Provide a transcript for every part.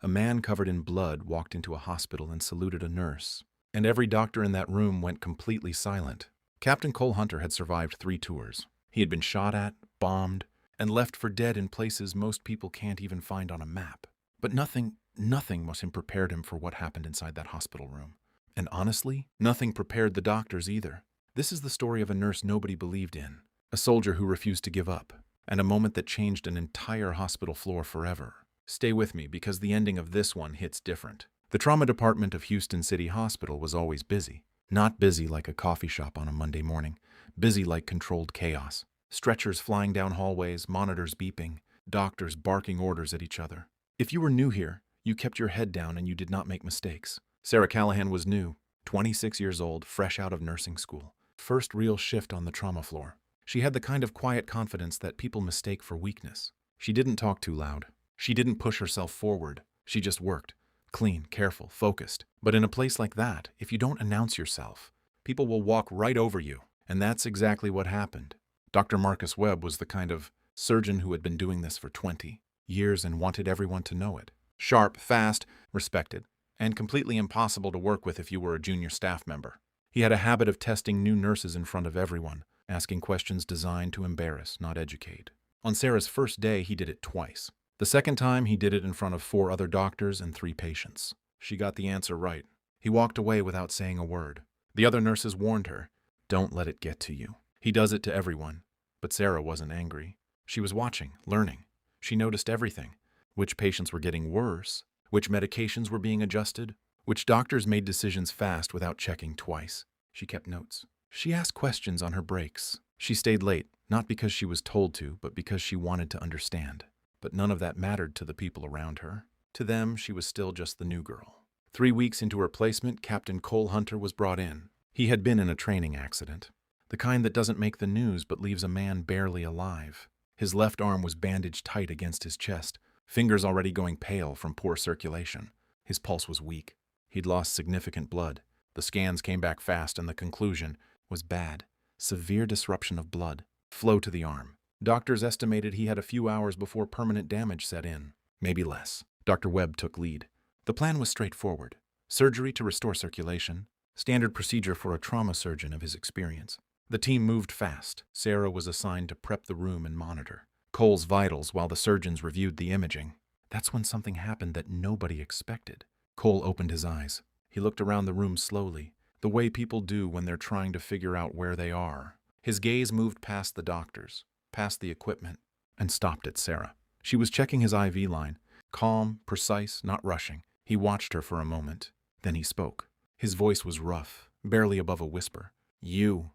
A man covered in blood walked into a hospital and saluted a nurse, and every doctor in that room went completely silent. Captain Cole Hunter had survived 3 tours. He had been shot at, bombed, and left for dead in places most people can't even find on a map. But nothing must have prepared him for what happened inside that hospital room. And honestly, nothing prepared the doctors either. This is the story of a nurse nobody believed in, a soldier who refused to give up, and a moment that changed an entire hospital floor forever. Stay with me because the ending of this one hits different. The trauma department of Houston City Hospital was always busy. Not busy like a coffee shop on a Monday morning, busy like controlled chaos. Stretchers flying down hallways, monitors beeping, doctors barking orders at each other. If you were new here, you kept your head down and you did not make mistakes. Sarah Callahan was new, 26 years old, fresh out of nursing school. First real shift on the trauma floor. She had the kind of quiet confidence that people mistake for weakness. She didn't talk too loud. She didn't push herself forward. She just worked. Clean, careful, focused. But in a place like that, if you don't announce yourself, people will walk right over you. And that's exactly what happened. Dr. Marcus Webb was the kind of surgeon who had been doing this for 20 years and wanted everyone to know it. Sharp, fast, respected, and completely impossible to work with if you were a junior staff member. He had a habit of testing new nurses in front of everyone, asking questions designed to embarrass, not educate. On Sarah's first day, he did it twice. The second time, he did it in front of 4 other doctors and 3 patients. She got the answer right. He walked away without saying a word. The other nurses warned her, "Don't let it get to you." He does it to everyone. But Sarah wasn't angry. She was watching, learning. She noticed everything. Which patients were getting worse, which medications were being adjusted, which doctors made decisions fast without checking twice. She kept notes. She asked questions on her breaks. She stayed late, not because she was told to, but because she wanted to understand. But none of that mattered to the people around her. To them, she was still just the new girl. 3 weeks into her placement, Captain Cole Hunter was brought in. He had been in a training accident. The kind that doesn't make the news but leaves a man barely alive. His left arm was bandaged tight against his chest, fingers already going pale from poor circulation. His pulse was weak. He'd lost significant blood. The scans came back fast and the conclusion was bad. Severe disruption of blood. Flow to the arm. Doctors estimated he had a few hours before permanent damage set in. Maybe less. Dr. Webb took lead. The plan was straightforward. Surgery to restore circulation. Standard procedure for a trauma surgeon of his experience. The team moved fast. Sarah was assigned to prep the room and monitor Cole's vitals while the surgeons reviewed the imaging. That's when something happened that nobody expected. Cole opened his eyes. He looked around the room slowly, the way people do when they're trying to figure out where they are. His gaze moved past the doctors, past the equipment, and stopped at Sarah. She was checking his IV line, calm, precise, not rushing. He watched her for a moment. Then he spoke. His voice was rough, barely above a whisper. "You.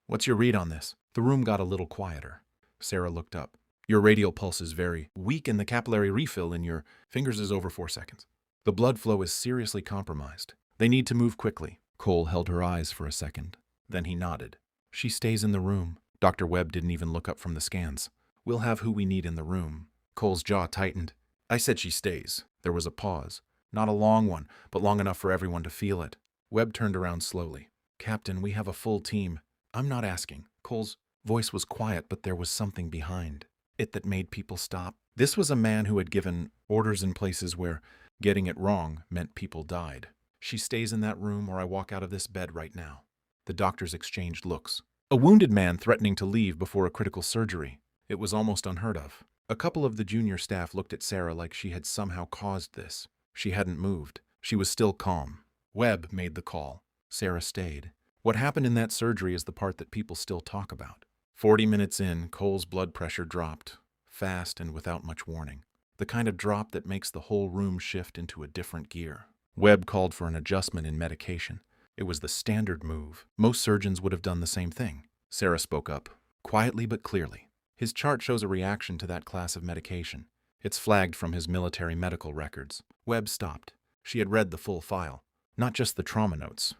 What's your read on this?" The room got a little quieter. Sarah looked up. "Your radial pulse is very weak and the capillary refill in your fingers is over 4 seconds. The blood flow is seriously compromised. They need to move quickly." Cole held her eyes for a second. Then he nodded. "She stays in the room." Dr. Webb didn't even look up from the scans. "We'll have who we need in the room." Cole's jaw tightened. "I said she stays." There was a pause. Not a long one, but long enough for everyone to feel it. Webb turned around slowly. "Captain, we have a full team." "I'm not asking." Cole's voice was quiet, but there was something behind it that made people stop. This was a man who had given orders in places where getting it wrong meant people died. "She stays in that room or I walk out of this bed right now." The doctors exchanged looks. A wounded man threatening to leave before a critical surgery. It was almost unheard of. A couple of the junior staff looked at Sarah like she had somehow caused this. She hadn't moved. She was still calm. Webb made the call. Sarah stayed. What happened in that surgery is the part that people still talk about. 40 minutes in, Cole's blood pressure dropped, fast and without much warning. The kind of drop that makes the whole room shift into a different gear. Webb called for an adjustment in medication. It was the standard move. Most surgeons would have done the same thing. Sarah spoke up, quietly but clearly. His chart shows a reaction to that class of medication. It's flagged from his military medical records. Webb stopped. She had read the full file, not just the trauma notes.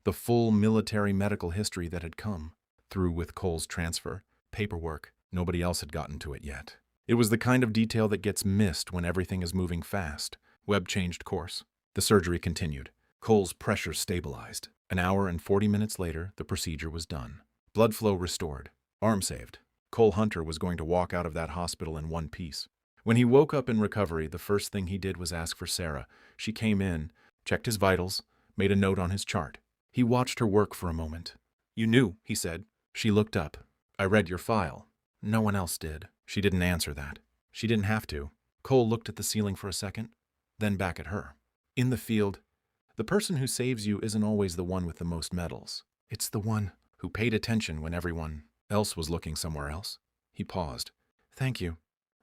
The full military medical history that had come through with Cole's transfer, paperwork. Nobody else had gotten to it yet. It was the kind of detail that gets missed when everything is moving fast. Webb changed course. The surgery continued. Cole's pressure stabilized. An hour and 40 minutes later, the procedure was done. Blood flow restored. Arm saved. Cole Hunter was going to walk out of that hospital in one piece. When he woke up in recovery, the first thing he did was ask for Sarah. She came in, checked his vitals, made a note on his chart. He watched her work for a moment. "You knew," he said. She looked up. "I read your file." No one else did. She didn't answer that. She didn't have to. Cole looked at the ceiling for a second, then back at her. In the field, the person who saves you isn't always the one with the most medals. It's the one who paid attention when everyone else was looking somewhere else. He paused. "Thank you."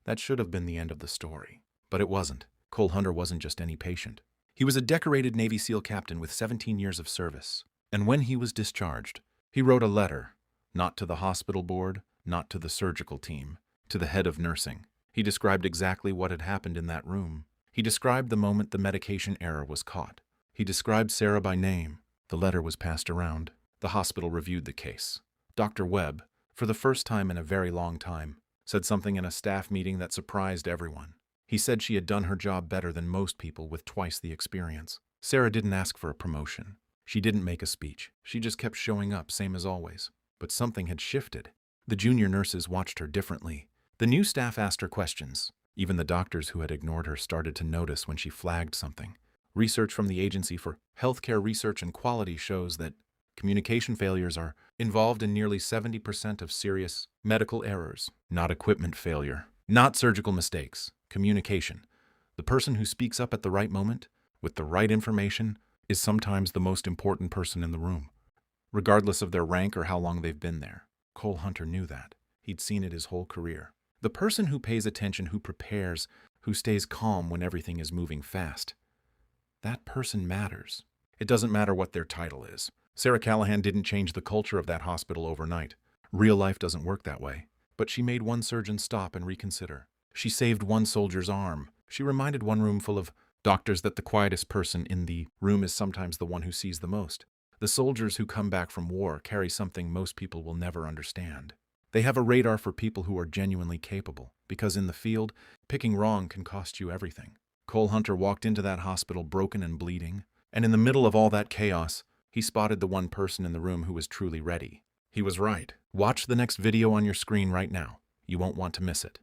That should have been the end of the story. But it wasn't. Cole Hunter wasn't just any patient. He was a decorated Navy SEAL captain with 17 years of service. And when he was discharged, he wrote a letter, not to the hospital board, not to the surgical team, to the head of nursing. He described exactly what had happened in that room. He described the moment the medication error was caught. He described Sarah by name. The letter was passed around. The hospital reviewed the case. Dr. Webb, for the first time in a very long time, said something in a staff meeting that surprised everyone. He said she had done her job better than most people with twice the experience. Sarah didn't ask for a promotion. She didn't make a speech. She just kept showing up, same as always. But something had shifted. The junior nurses watched her differently. The new staff asked her questions. Even the doctors who had ignored her started to notice when she flagged something. Research from the Agency for Healthcare Research and Quality shows that communication failures are involved in nearly 70% of serious medical errors. Not equipment failure, not surgical mistakes, communication. The person who speaks up at the right moment, with the right information, is sometimes the most important person in the room, regardless of their rank or how long they've been there. Cole Hunter knew that. He'd seen it his whole career. The person who pays attention, who prepares, who stays calm when everything is moving fast. That person matters. It doesn't matter what their title is. Sarah Callahan didn't change the culture of that hospital overnight. Real life doesn't work that way. But she made one surgeon stop and reconsider. She saved one soldier's arm. She reminded one room full of doctors that the quietest person in the room is sometimes the one who sees the most. The soldiers who come back from war carry something most people will never understand. They have a radar for people who are genuinely capable, because in the field, picking wrong can cost you everything. Cole Hunter walked into that hospital broken and bleeding, and in the middle of all that chaos, he spotted the one person in the room who was truly ready. He was right. Watch the next video on your screen right now. You won't want to miss it.